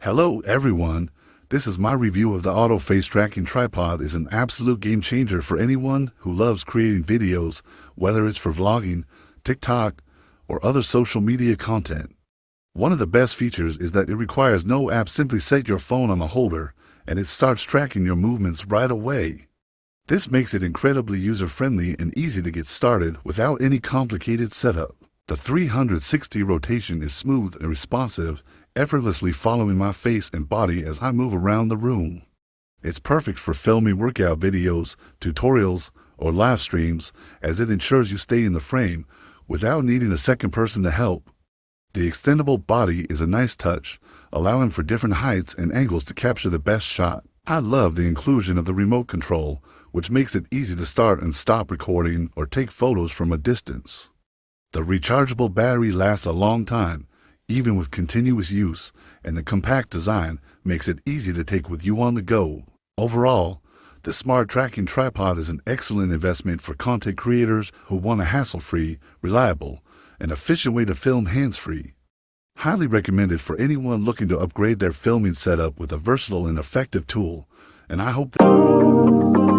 Hello everyone, this is my review of the auto face tracking tripod. Is an absolute game changer for anyone who loves creating videos, whether it's for vlogging, TikTok, or other social media content. One of the best features is that it requires no app. Simply set your phone on the holder and it starts tracking your movements right away. This makes it incredibly user-friendly and easy to get started without any complicated setup. The 360 rotation is smooth and responsive, effortlessly following my face and body as I move around the room. It's perfect for filming workout videos, tutorials, or live streams, as it ensures you stay in the frame without needing a second person to help. The extendable body is a nice touch, allowing for different heights and angles to capture the best shot. I love the inclusion of the remote control, which makes it easy to start and stop recording or take photos from a distance. The rechargeable battery lasts a long time, even with continuous use, and the compact design makes it easy to take with you on the go. Overall, the smart tracking tripod is an excellent investment for content creators who want a hassle-free, reliable, and efficient way to film hands-free. Highly recommended for anyone looking to upgrade their filming setup with a versatile and effective tool, and I hope that